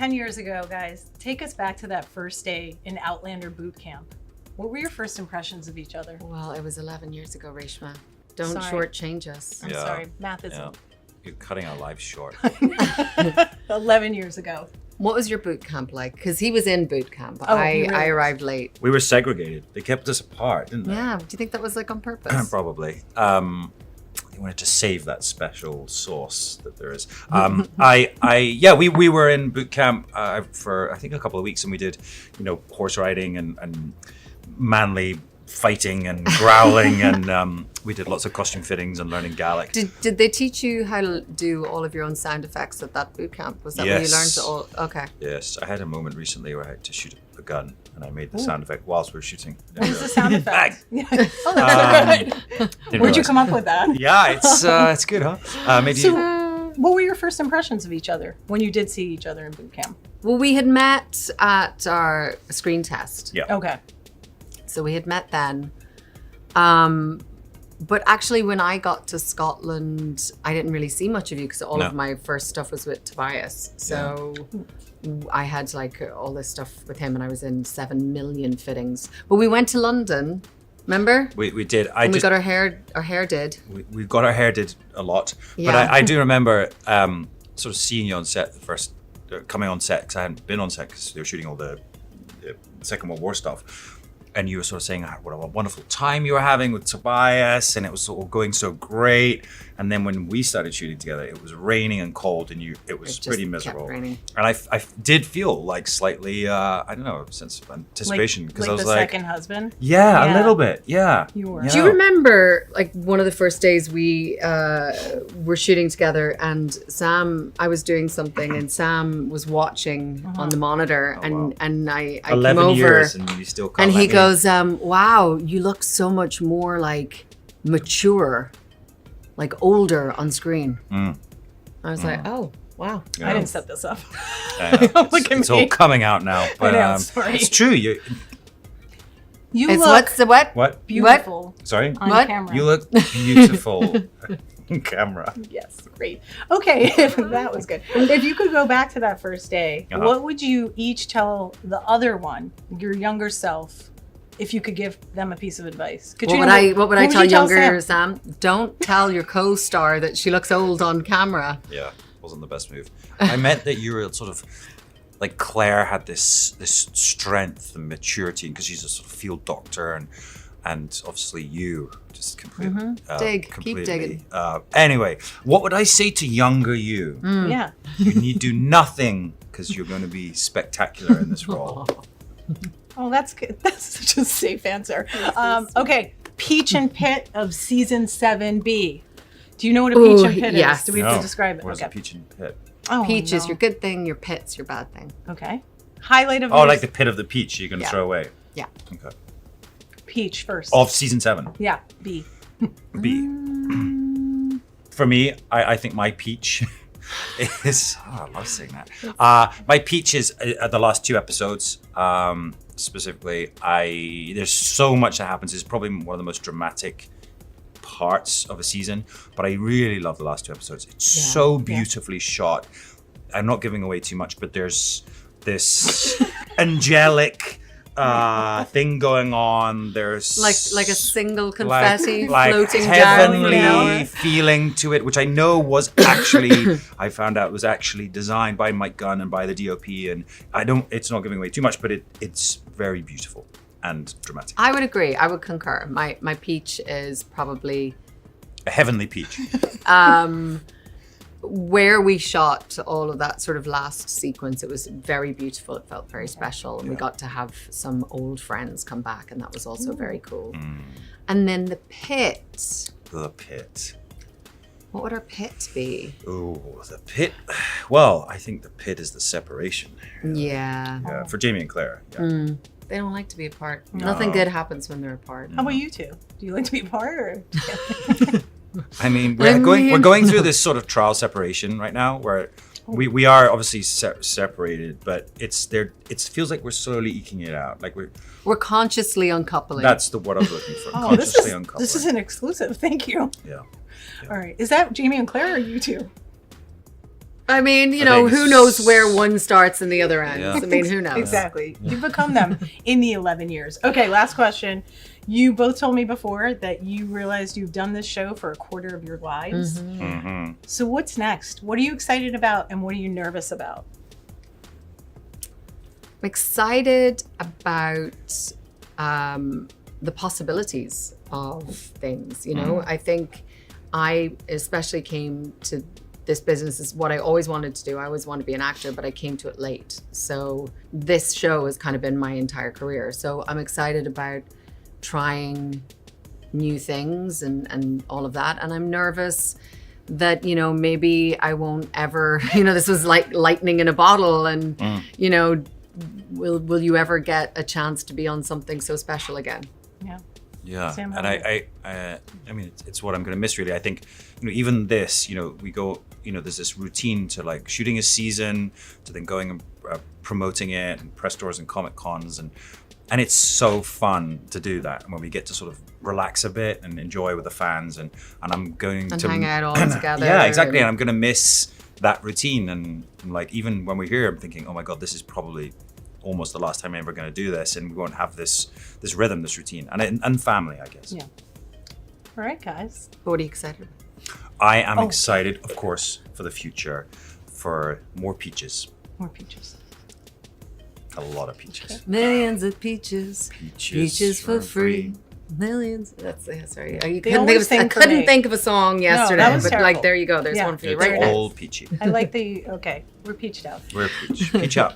10 years ago, guys, take us back to that first day in Outlander boot camp. What were your first impressions of each other? Well, it was 11 years ago, Reshma. Don't Sorry. shortchange us. I'm sorry, math isn't. You're cutting our lives short. 11 years ago. What was your boot camp like? Because he was in boot camp. Oh, I he really arrived late. We were segregated. They kept us apart, didn't they? Yeah. Do you think that was like on purpose? Probably. They wanted to save that special sauce that there is. We were in boot camp for I think a couple of weeks, and we did, horse riding and manly fighting and growling, and we did lots of costume fittings and learning Gaelic. Did they teach you how to do all of your own sound effects at that boot camp? Was that where you learned to all? Okay. Yes, I had a moment recently where I had to shoot a gun, and I made the sound effect whilst we were shooting. What was the sound effect? Oh, that's good. Where'd you come up with that? Yeah, it's good, huh? What were your first impressions of each other when you did see each other in boot camp? Well, we had met at our screen test. Yeah. Okay. So we had met then. But actually, when I got to Scotland, I didn't really see much of you because all of my first stuff was with Tobias. So I had like all this stuff with him, and I was in 7 million fittings. But we went to London, remember? We did. We got our hair did. We got our hair did a lot. Yeah. But I do remember sort of seeing you on set coming on set, because I hadn't been on set because they were shooting all the Second World War stuff. And you were sort of saying what a wonderful time you were having with Tobias, and it was all going so great. And then when we started shooting together, it was raining and cold, and it was pretty miserable. Kept raining. And I did feel like slightly, a sense of anticipation, because I was like, second husband. Yeah, a little bit. Yeah. You were. Do you remember like one of the first days we were shooting together, and I was doing something, and Sam was watching on the monitor, and I came 11 over, years and you still can't and he let me. goes, "Wow, you look so much more like mature, like older on screen." I was like, "Oh, wow." Yeah. I didn't set this up. Look at it's all coming out now. But I know, sorry. it's true. You You It's look what's the what? what? beautiful Sorry? on What? camera. You look beautiful on camera. Yes, great. Okay, that was good. If you could go back to that first day, what would you each tell the other one, your younger self, if you could give them a piece of advice? What would I tell you younger Sam? Don't tell your co-star that she looks old on camera. Yeah, wasn't the best move. I meant that you were sort of like Claire had this strength and maturity because she's a sort of field doctor, and obviously you just completely Keep digging. Anyway, what would I say to younger you? Yeah. You need do nothing because you're going to be spectacular in this role. Oh, that's good. That's such a safe answer. Okay, Peach and Pit of season 7B. Do you know what a peach and pit yes. is? Do we have to describe it? What is a peach and pit? Oh, Peach is no. your good thing, your pit's your bad thing. Okay. Highlight of Oh, your like the pit of the peach you're going to throw away. Yeah. Okay. Peach first. Of season 7. Yeah, B. B. For me, I think my peach is. Oh, I love saying that. My peach is the last 2 episodes. Specifically, there's so much that happens. It's probably one of the most dramatic parts of a season, but I really love the last 2 episodes. It's so beautifully shot. I'm not giving away too much, but there's this angelic thing going on. There's like a single confetti like floating heavenly down. feeling to it, which I know was actually I found out was actually designed by Mike Gunn and by the DOP, and it's not giving away too much, but it's very beautiful and dramatic. I would agree. I would concur. My peach is probably A heavenly peach. where we shot all of that sort of last sequence. It was very beautiful. It felt very special, and we got to have some old friends come back, and that was also very cool. And then the pit. The pit. What would our pit be? Oh, the pit. Well, I think the pit is the separation. Yeah. For Jamie and Claire. Yeah. They don't like to be apart. Nothing good happens when they're apart. How about you two? Do you like to be apart or? I mean, we're going through this sort of trial separation right now, where we are obviously separated, but it feels like we're slowly eking it out. Like we're consciously uncoupling. That's the word I was looking for. Oh, Consciously uncoupling. this is an exclusive. Thank you. Yeah. All right. Is that Jamie and Claire or you two? I mean, you I know, think who knows where one starts and the other ends? Yeah. I mean, who knows? Exactly. You become them in the 11 years. Okay, last question. You both told me before that you realized you've done this show for a quarter of your lives. Mm-hmm. So what's next? What are you excited about and what are you nervous about? I'm excited about the possibilities of things. You know, I think I especially came to this business is what I always wanted to do. I always wanted to be an actor, but I came to it late. So this show has kind of been my entire career. So I'm excited about trying new things and all of that. And I'm nervous that, you know, maybe I won't ever, you know, this was like lightning in a bottle and, you know, will you ever get a chance to be on something so special again? Yeah. Yeah, Sam, and I mean, it's what I'm going to miss really. I think, you know, even this, you know, we go, you know, there's this routine to like shooting a season, to then going and promoting it, and press tours and Comic Cons, and it's so fun to do that. And when we get to sort of relax a bit and enjoy with the fans, and I'm going to hang out all together. Yeah, exactly. And I'm going to miss that routine, and like even when we're here, I'm thinking, oh my god, this is probably almost the last time I'm ever going to do this, and we won't have this rhythm, this routine, and family, I guess. Yeah. All right, guys. What are you excited about? I am excited, of course, for the future, for more peaches. More peaches. A lot of peaches. Millions of peaches. Peaches for free. Millions. Sorry. I couldn't think of a song yesterday, that was but terrible. like there you go. There's one for you It's right now. all peachy. I like the, okay, we're peached out. We're peach. Peach up.